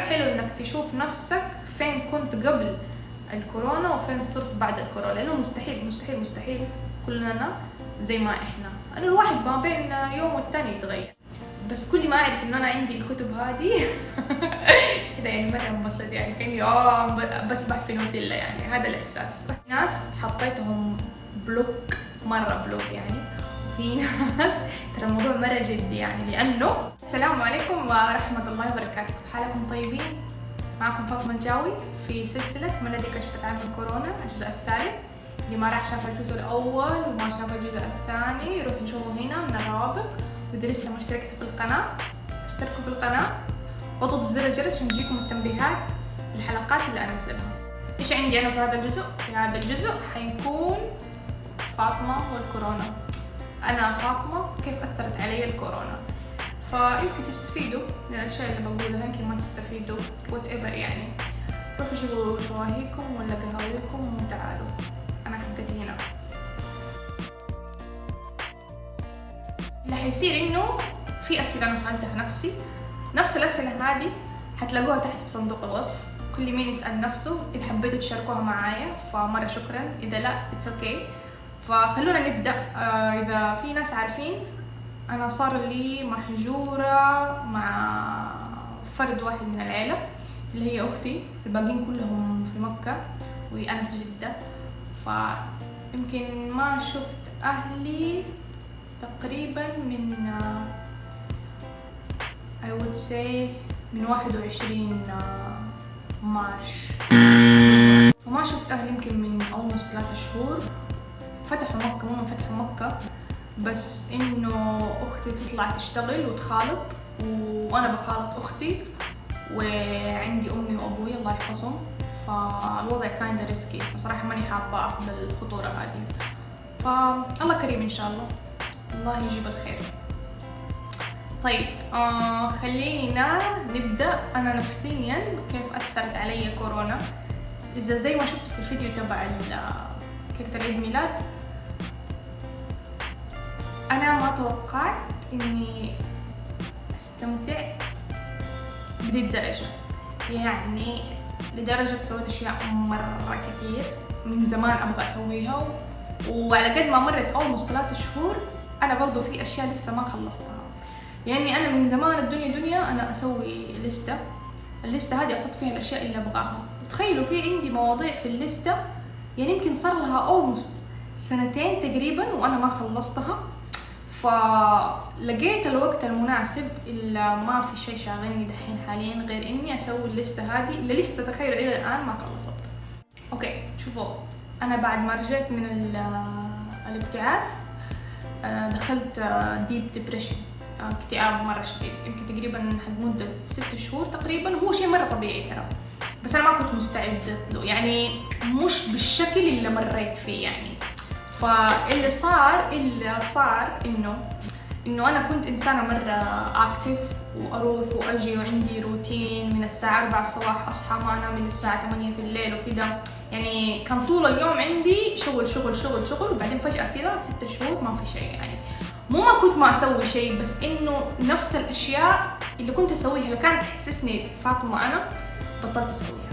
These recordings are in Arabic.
حلو انك تشوف نفسك فين كنت قبل الكورونا وفين صرت بعد الكورونا، لانه مستحيل مستحيل مستحيل كلنا زي ما احنا. انا الواحد ما بين يوم والتاني يتغير، بس كل ما اعرف انه انا عندي الكتب هذه كده يعني مرة انبسط، يعني كاني بسبح في نوتيلا، يعني هذا الاحساس. ناس حطيتهم بلوك، مرة بلوك يعني، في ناس ترى الموضوع مرة جدي يعني، لانه السلام عليكم ورحمة الله وبركاته، كيف حالكم طيبين؟ معكم فاطمة الجاوي في سلسلة من الذي كشفت عنه كورونا الجزء الثالث. اللي ما راح شاف الجزء الأول وما شاف الجزء الثاني يروح يشوفه هنا من الروابط، وإذا لسه ما اشتركتوا في القناة اشتركوا في القناة واضغطوا زر الجرس عشان تجيكم التنبيهات بالحلقات اللي أنزلها. إيش عندي أنا في هذا الجزء؟ في هذا الجزء حيكون فاطمة والكورونا. أنا فاطمة كيف أثرت علي الكورونا، فيمكن تستفيدوا من الأشياء اللي بقولها، يمكن ما تستفيدوا whatever يعني. روحوا شوفوا شواهيكم ولا قهويكم وتعالوا، أنا حقتي هنا. اللي حيصير إنه في أسئلة أنا سألتها نفسي، نفس الأسئلة هذه حتلاقوها تحت في صندوق الوصف، كل مين يسأل نفسه. إذا حبيتوا تشاركوها معايا فمرة شكرا، إذا لا it's okay. فخلونا نبدأ. إذا في ناس عارفين، أنا صار لي محجورة مع فرد واحد من العيلة اللي هي أختي، الباقيين كلهم في مكة وأنا في جدة، فيمكن ما شفت أهلي تقريبا من I would say من 21 مارش، وما شفت أهلي يمكن من almost 3 شهور. فتحوا مكة، مو فتحوا مكة، بس إنه أختي تطلع تشتغل وتخالط وأنا بخالط أختي، وعندي أمي وأبوي الله يحفظهم، فالوضع كان ريسكي، فصراحة ماني حابة أخذ الخطورة هذه، فالله كريم إن شاء الله، الله يجيب الخير. طيب خلينا نبدأ. أنا نفسيا كيف أثرت علي كورونا؟ إذا زي ما شفتوا في الفيديو تبع كيكة العيد ميلاد، أنا ما توقعت إني أستمتع بهذه الدرجة، يعني لدرجة سويت أشياء مرة كثير من زمان أبغى أسويها، وعلى قد ما مرت almost 3 شهور أنا برضو في أشياء لسه ما خلصتها. يعني أنا من زمان الدنيا دنيا أنا أسوي الليستة هذه أحط فيها الأشياء اللي أبغاها. تخيلوا في عندي مواضيع في الليستة يعني يمكن صار لها almost 2 سنين تقريبا وأنا ما خلصتها، فلقيت الوقت المناسب إلا ما في شيء شاغلني دحين حاليا غير إني أسوي الليستة هذه اللي لسه تخيلوا إلى الآن ما خلصت. أوكي شوفوا، أنا بعد ما رجعت من الابتعاث دخلت ديب ديبريشن، اكتئاب مرة شديد، يمكن تقريبا مدة 6 شهور تقريبا. هو شيء مرة طبيعي ترى، بس أنا ما كنت مستعدة له، يعني مش بالشكل اللي مريت فيه يعني. فاللي صار إنه أنا كنت إنسانة مرة أكتف، وأروح وأجي وعندي روتين من الساعة 4 الصباح أصحى ما أنام من الساعة 8 في الليل وكذا، يعني كان طول اليوم عندي شغل شغل شغل شغل، وبعدين فجأة كذا 6 شهور ما في شيء. يعني مو ما كنت ما أسوي شيء، بس إنه نفس الأشياء اللي كنت أسويها اللي كانت تحسسني فاطمة أنا بطلت أسويها،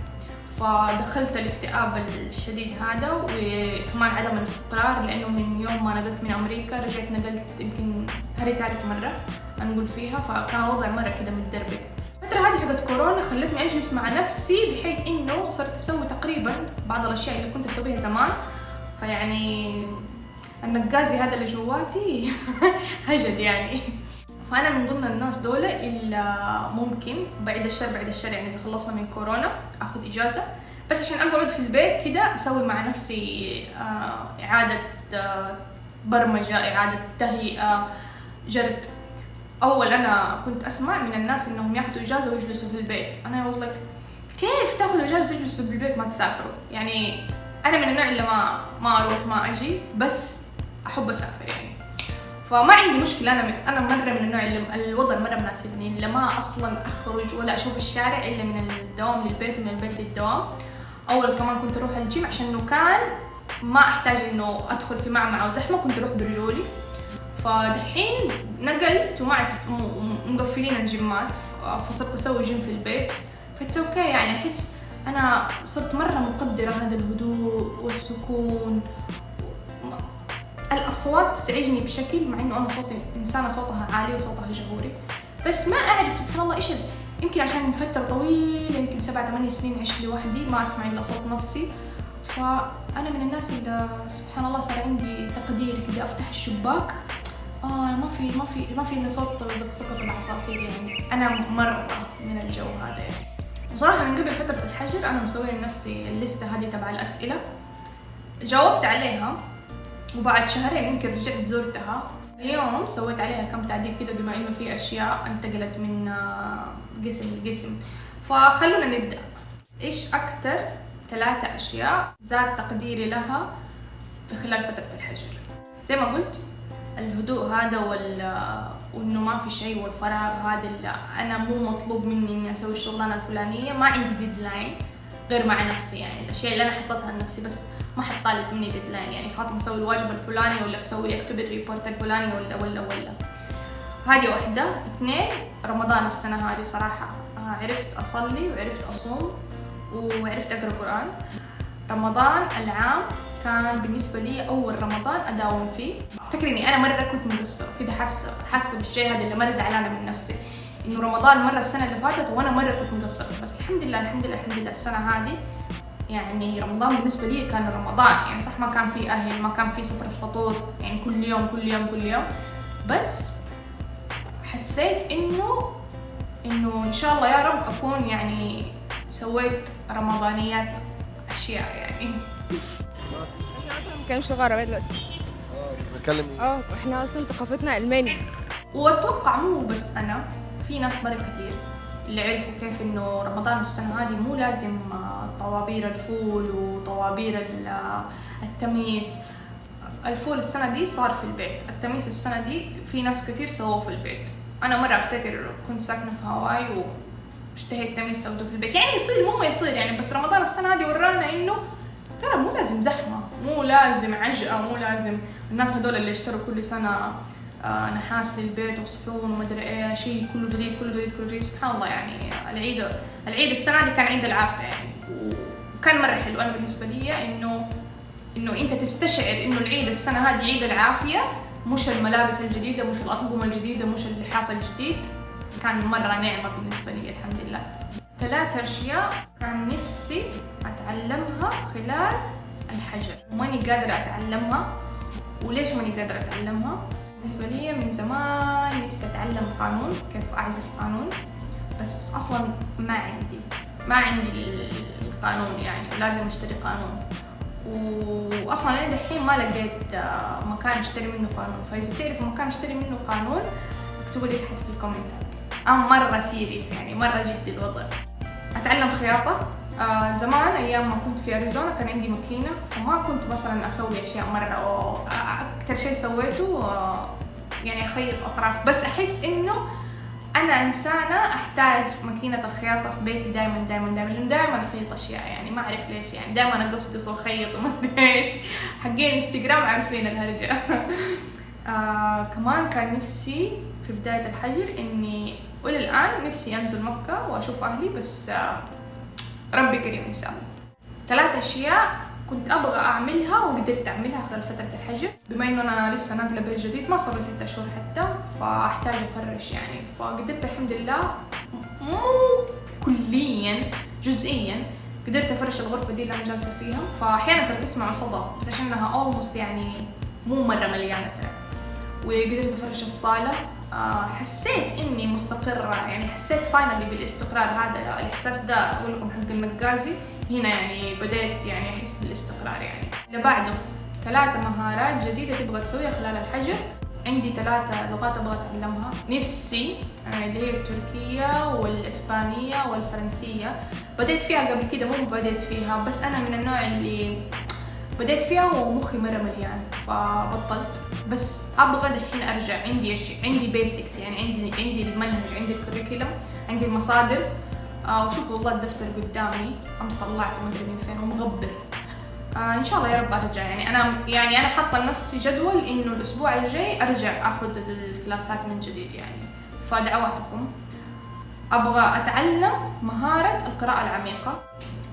فدخلت الاكتئاب الشديد هذا، وكمان عدم الاستقرار، لأنه من يوم ما نقلت من أمريكا رجعت نقلت يمكن هذه 3 مرة نقول فيها، فكان الوضع مرة كده متدربك. الفترة هذه حقت كورونا خلتني أجلس مع نفسي، بحيث إنه صرت أسوي تقريبا بعض الأشياء اللي كنت أسويها زمان. فيعني النقازي هذا اللي جواتي هجد يعني. فأنا من ضمن الناس دول اللي ممكن بعد الشر يعني إذا خلصنا من كورونا أخذ إجازة، بس عشان أقعد في البيت كده أسوي مع نفسي إعادة برمجة، إعادة تهيئة، جرد. أول أنا كنت أسمع من الناس إنهم ياخذوا إجازة ويجلسوا في البيت، أنا was like كيف تاخذوا إجازة تجلسوا في البيت ما تسافروا؟ يعني أنا من النوع اللي ما أروح ما أجي، بس أحب أسافر يعني. فما عندي مشكلة، أنا مرة من النوع اللي الوضع مرة مناسبني، اللي ما أصلاً أخرج ولا أشوف الشارع إلا من الدوام للبيت ومن البيت للدوام. أول كمان كنت أروح الجيم عشان إنه كان ما أحتاج إنه أدخل في معمعة وزحمة، كنت أروح برجولي. فدحين نقلت وما أعرف مقفلين الجيمات، فصرت أسوي جيم في البيت. فاتس اوكي يعني. أحس أنا صرت مرة مقدرة هذا الهدوء والسكون. الأصوات تزعجني بشكل، مع إنه أنا صوتي إنسانة صوتها عالي وصوتها جهوري، بس ما أعرف سبحان الله إيش يمكن عشان فترة طويلة، يمكن 7-8 سنين عشت لوحدي ما أسمع إلا صوت نفسي. فأنا من الناس اللي سبحان الله صار عندي تقدير كده، أفتح الشباك ما في إلا صوت زقزقة العصافير يعني. أنا مرة من الجو هذا يعني. وصراحة من قبل فترة الحجر أنا مسوية لنفسي الليستة هذه تبع الأسئلة، جاوبت عليها، وبعد شهرين يمكن رجعت زرتها. اليوم سويت عليها كم تعديل كده، بما إنه في أشياء انتقلت من قسم لقسم. فخلونا نبدأ. إيش أكتر 3 أشياء زاد تقديري لها في خلال فترة الحجر؟ زي ما قلت الهدوء هذا وإنه ما في شيء، والفراغ هذا اللي أنا مو مطلوب مني إني أسوي الشغلانة الفلانية، ما عندي ديدلاين غير مع نفسي يعني. الأشياء اللي أنا حطيتها لنفسي بس ما حد طالب مني ديدلاين يعني. فاطمة سوي الواجب الفلاني، ولا اكتب الريبورت الفلاني، ولا هذه واحدة. 2 رمضان السنة هذه صراحة عرفت أصلي وعرفت أصوم وعرفت أقرأ قرآن. رمضان العام كان بالنسبة لي أول رمضان أداوم فيه. أفتكر إني أنا مرة كنت مقصرة كده، حاسة بالشيء هذا اللي مرة زعلانة من نفسي، إنه رمضان مرة السنة اللي فاتت وأنا مرة كنت مقصرة. بس الحمد لله السنة هذه يعني رمضان بالنسبة لي كان رمضان يعني. صح ما كان في أهل، ما كان في سفرة فطور يعني كل يوم، بس حسيت إنه إن شاء الله يا رب أكون يعني سويت رمضانيات أشياء يعني. احنا اصلا ما بنتكلمش لغه عربيه دلوقتي. بنتكلم ايه؟ احنا اصلا ثقافتنا الماني. واتوقع مو بس انا، في ناس مرة كتير اللي عرفوا كيف انه رمضان السنة هذه مو لازم طوابير الفول وطوابير التميس. الفول السنة دي صار في البيت، التميس السنة دي في ناس كتير سووه في البيت. انا مرة افتكر كنت ساكنة في هاواي واشتهيت تميس سويته في البيت. يعني يصير مو ما يصير يعني، بس رمضان السنة هذه ورانا انه ترى مو لازم زحمة، مو لازم عجقة، مو لازم الناس هذول اللي اشتروا كل سنة نحاس للبيت وصحون ومدري ايه، شيء كله جديد. سبحان الله يعني. العيد السنة دي كان عيد العافية يعني، وكان مرة حلو. أنا بالنسبة لي إنه أنت تستشعر إنه العيد السنة هذه عيد العافية، مش الملابس الجديدة، مش الأطقم الجديدة، مش اللحاف الجديد. كان مرة نعمة بالنسبة لي الحمد لله. 3 أشياء كان نفسي أتعلمها خلال الحجر وماني قادرة أتعلمها. وليش ماني قادرة أتعلمها؟ بالنسبة لي من زمان نفسي أتعلم قانون، كيف أعزف قانون، بس أصلاً ما عندي القانون يعني، ولازم أشتري قانون. وأصلاً أنا دحين ما لقيت مكان أشتري منه قانون. فإذا تعرفوا مكان أشتري منه قانون اكتبوا لي تحت في الكومنتات. مرة سيريس يعني، مرة جدي الوضع. أتعلم خياطة. زمان أيام ما كنت في أريزونا كان عندي ماكينة، فما كنت مثلا أسوي أشياء مرة. أكتر شيء سويته يعني أخيط أطراف. بس أحس إنه أنا إنسانة أحتاج ماكينة الخياطة في بيتي دائما لأنه دائما أخيط أشياء يعني، ما أعرف ليش يعني. دائما أقصقص وأخيط وما أدري إيش. حقين إنستغرام عارفين الهرجة. كمان كان نفسي في بداية الحجر إني، وللآن نفسي أنزل مكة وأشوف أهلي، بس ربي كريم إن شاء الله. 3 أشياء كنت أبغى أعملها وقدرت أعملها خلال فترة الحجر. بما إنه أنا لسه ناقلة بيت جديد ما صار لي 6 شهور حتى، فأحتاج أفرش يعني. فقدرت الحمد لله، مو كليا جزئيا، قدرت أفرش الغرفة دي اللي أنا جالسة فيها. فأحيانا ترى تسمعوا صدى بس عشانها almost يعني مو مرة مليانة ترى. وقدرت أفرش الصالة. حسيت إني مستقرة يعني، حسيت فاينالي بالاستقرار. هذا الإحساس ده أقول لكم حق النقازي هنا يعني، بديت يعني أحس بالاستقرار يعني. اللي بعده 3 مهارات جديدة تبغى تسويها خلال الحجر. عندي 3 لغات أبغى أتعلمها نفسي، اللي هي التركية والإسبانية والفرنسية. بديت فيها قبل كده، مو بديت فيها، بس أنا من النوع اللي بديت فيها ومخي مرة مليان فبطلت. بس أبغى دحين أرجع. عندي بيسكس يعني، عندي المنهج، عندي الكوريكولم، عندي المصادر. وشوفوا والله الدفتر قدامي أمس طلعته مدري من فين ومغبر. إن شاء الله يا رب أرجع يعني. أنا حاطة لنفسي جدول إنه الأسبوع الجاي أرجع أخذ الكلاسات من جديد يعني، فدعواتكم. أبغى أتعلم مهارة القراءة العميقة.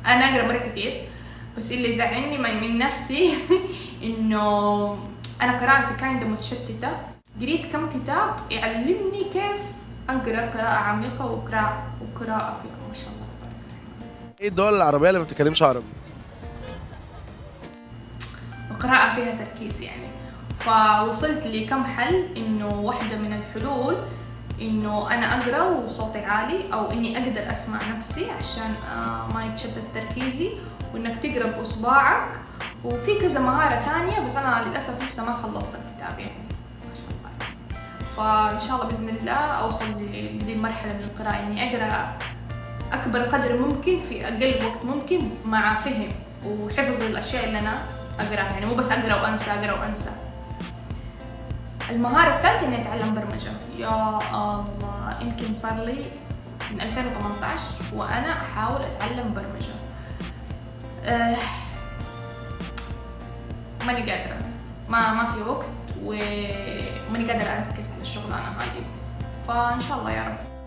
أنا أقرأ مرة كتير، بس اللي يزعلني من نفسي إنه أنا قراءتي كانت متشتتة. قريت كم كتاب يعلمني كيف أقرأ قراءة عميقة وقراءة فيها ما شاء الله. ايه الدول العربية اللي ما بتتكلمش عربي؟ وقراءة فيها تركيز يعني. فوصلت لكم حل إنه واحدة من الحلول إنه أنا أقرأ وصوتي عالي، أو إني أقدر أسمع نفسي عشان ما يتشتت تركيزي، وإنك تقرأ بإصبعك. وفي كذا مهارة تانية بس أنا للأسف لسه ما خلصت الكتاب يعني ما شاء الله. فإن شاء الله بإذن الله أوصل لهذه المرحلة من القراءة، يعني أقرأ أكبر قدر ممكن في أقل وقت ممكن، مع فهم وحفظ للأشياء اللي أنا أقرأها، يعني مو بس أقرأ وأنسى أقرأ وأنسى. المهارة الثالثة إني أتعلم برمجة. يا الله، يمكن صار لي من 2018 وأنا أحاول أتعلم برمجة. ماني قادرة، ما في وقت، وماني قادرة أركز على الشغلانة هذه. فإن شاء الله يا رب.